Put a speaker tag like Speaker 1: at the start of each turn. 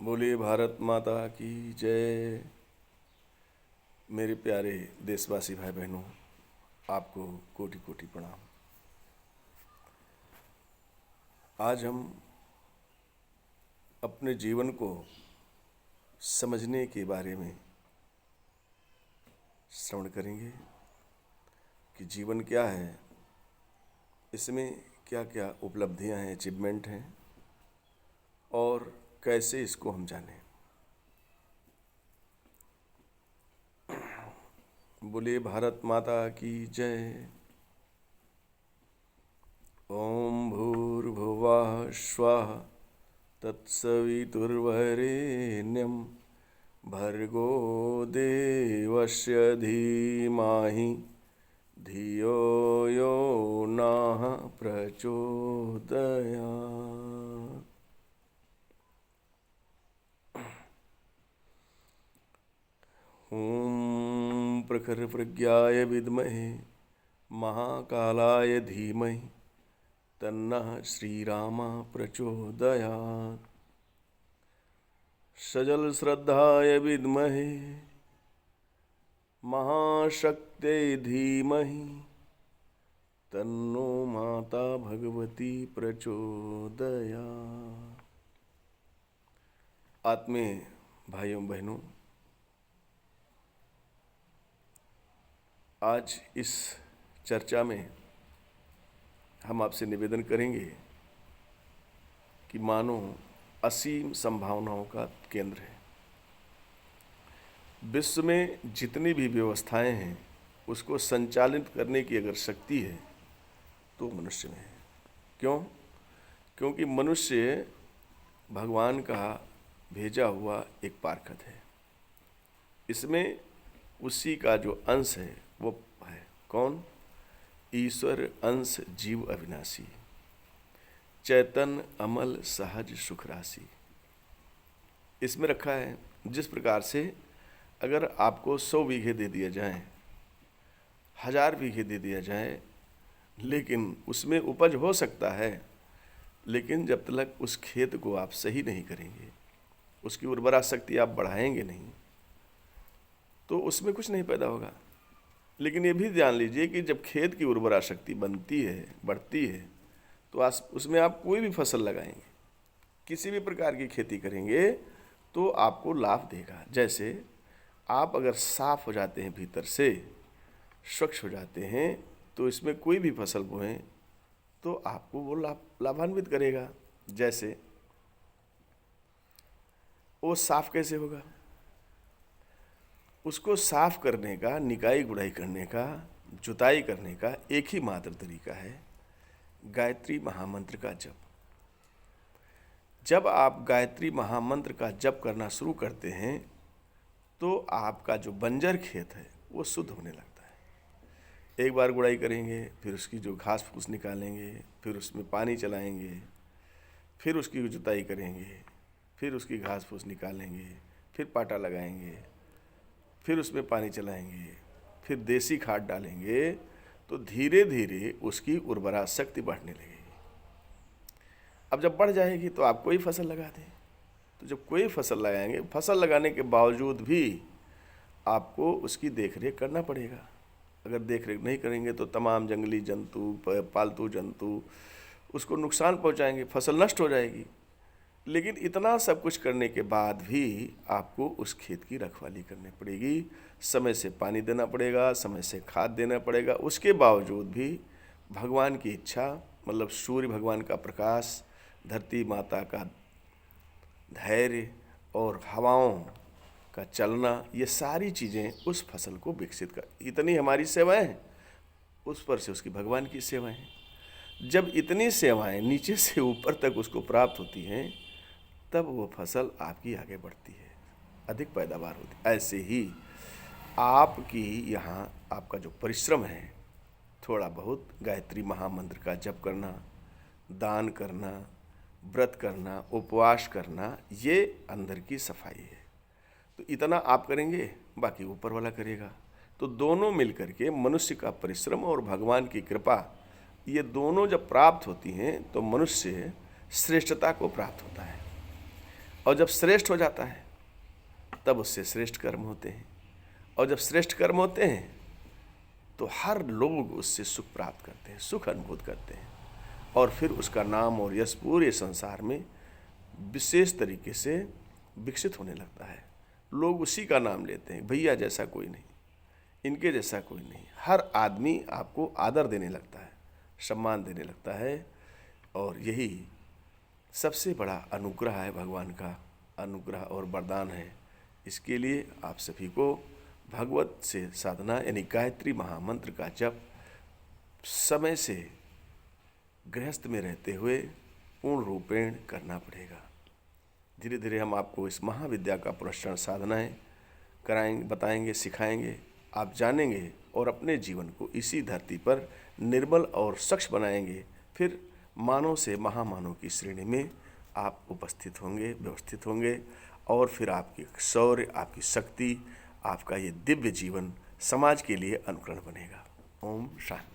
Speaker 1: बोलिए भारत माता की जय। मेरे प्यारे देशवासी भाई बहनों, आपको कोटि कोटि प्रणाम। आज हम अपने जीवन को समझने के बारे में श्रवण करेंगे कि जीवन क्या है, इसमें क्या क्या उपलब्धियां हैं, अचीवमेंट हैं और कैसे इसको हम जानें। बोलिए भारत माता की जय। ओम भूर्भुवः स्वः तत्सवितुर्वरेण्यं भर्गो देवस्य धीमहि धियो यो नः प्रचोदयात्। ॐ प्रखरप्रज्ञाय विद्महे महाकालाय धीमहि तन्नः श्रीरामः प्रचोदयात्। सजलश्रद्धाय विद्महे महाशक्त्यै धीमहि तन्नो माता भगवती प्रचोदयात्। आत्मीय भाइयों बहनों, आज इस चर्चा में हम आपसे निवेदन करेंगे कि मानव असीम संभावनाओं का केंद्र है। विश्व में जितनी भी व्यवस्थाएं हैं उसको संचालित करने की अगर शक्ति है तो मनुष्य में है। क्यों? क्योंकि मनुष्य भगवान का भेजा हुआ एक पार्षद है। इसमें उसी का जो अंश है वो है कौन? ईश्वर अंश जीव अविनाशी, चैतन्य अमल सहज सुख राशि। इसमें रखा है जिस प्रकार से अगर आपको 100 बीघे दे दिया जाए, 1000 बीघे दे दिया जाए, लेकिन उसमें उपज हो सकता है, लेकिन जब तक उस खेत को आप सही नहीं करेंगे, उसकी उर्वरा शक्ति आप बढ़ाएंगे नहीं, तो उसमें कुछ नहीं पैदा होगा। लेकिन ये भी जान लीजिए कि जब खेत की उर्वरा शक्ति बनती है, बढ़ती है, तो उसमें आप कोई भी फसल लगाएंगे, किसी भी प्रकार की खेती करेंगे तो आपको लाभ देगा। जैसे आप अगर साफ हो जाते हैं, भीतर से स्वच्छ हो जाते हैं, तो इसमें कोई भी फसल बोएं तो आपको वो लाभान्वित करेगा। जैसे वो साफ कैसे होगा? उसको साफ करने का, निकाई गुड़ाई करने का, जुताई करने का एक ही मात्र तरीका है, गायत्री महामंत्र का जप। जब आप गायत्री महामंत्र का जप करना शुरू करते हैं तो आपका जो बंजर खेत है वो शुद्ध होने लगता है। एक बार गुड़ाई करेंगे, फिर उसकी जो घास फूस निकालेंगे, फिर उसमें पानी चलाएंगे, फिर उसकी जुताई करेंगे, फिर उसकी घास फूस निकालेंगे, फिर पाटा लगाएंगे, फिर उसमें पानी चलाएंगे, फिर देसी खाद डालेंगे, तो धीरे धीरे उसकी उर्वरा शक्ति बढ़ने लगेगी। अब जब बढ़ जाएगी तो आप कोई फसल लगा दें। तो जब कोई फसल लगाएंगे, फसल लगाने के बावजूद भी आपको उसकी देखरेख करना पड़ेगा। अगर देखरेख नहीं करेंगे तो तमाम जंगली जंतु, पालतू जंतु उसको नुकसान पहुंचाएंगे, फसल नष्ट हो जाएगी। लेकिन इतना सब कुछ करने के बाद भी आपको उस खेत की रखवाली करनी पड़ेगी, समय से पानी देना पड़ेगा, समय से खाद देना पड़ेगा। उसके बावजूद भी भगवान की इच्छा, मतलब सूर्य भगवान का प्रकाश, धरती माता का धैर्य और हवाओं का चलना, ये सारी चीज़ें उस फसल को विकसित कर, इतनी हमारी सेवाएं हैं, उस पर से उसकी भगवान की सेवाएं हैं। जब इतनी सेवाएं नीचे से ऊपर तक उसको प्राप्त होती हैं, तब वो फसल आपकी आगे बढ़ती है, अधिक पैदावार होती है। ऐसे ही आपकी यहाँ आपका जो परिश्रम है, थोड़ा बहुत गायत्री महामंत्र का जप करना, दान करना, व्रत करना, उपवास करना, ये अंदर की सफाई है। तो इतना आप करेंगे, बाकी ऊपर वाला करेगा। तो दोनों मिलकर के मनुष्य का परिश्रम और भगवान की कृपा, ये दोनों जब प्राप्त होती हैं तो मनुष्य श्रेष्ठता को प्राप्त होता है। और जब श्रेष्ठ हो जाता है तब उससे श्रेष्ठ कर्म होते हैं, और जब श्रेष्ठ कर्म होते हैं तो हर लोग उससे सुख प्राप्त करते हैं, सुख अनुभूत करते हैं, और फिर उसका नाम और यश पूरे संसार में विशेष तरीके से विकसित होने लगता है। लोग उसी का नाम लेते हैं, भैया जैसा कोई नहीं, इनके जैसा कोई नहीं। हर आदमी आपको आदर देने लगता है, सम्मान देने लगता है, और यही सबसे बड़ा अनुग्रह है, भगवान का अनुग्रह और वरदान है। इसके लिए आप सभी को भगवत से साधना यानी गायत्री महामंत्र का जप समय से गृहस्थ में रहते हुए पूर्ण रूपेण करना पड़ेगा। धीरे धीरे हम आपको इस महाविद्या का पुरस्कार साधनाएं कराएंगे, बताएंगे, सिखाएंगे, आप जानेंगे और अपने जीवन को इसी धरती पर निर्मल और स्वच्छ बनाएंगे। फिर मानव से महामानव की श्रेणी में आप उपस्थित होंगे, व्यवस्थित होंगे, और फिर आपकी शौर्य, आपकी शक्ति, आपका ये दिव्य जीवन समाज के लिए अनुकरण बनेगा। ओम शांति।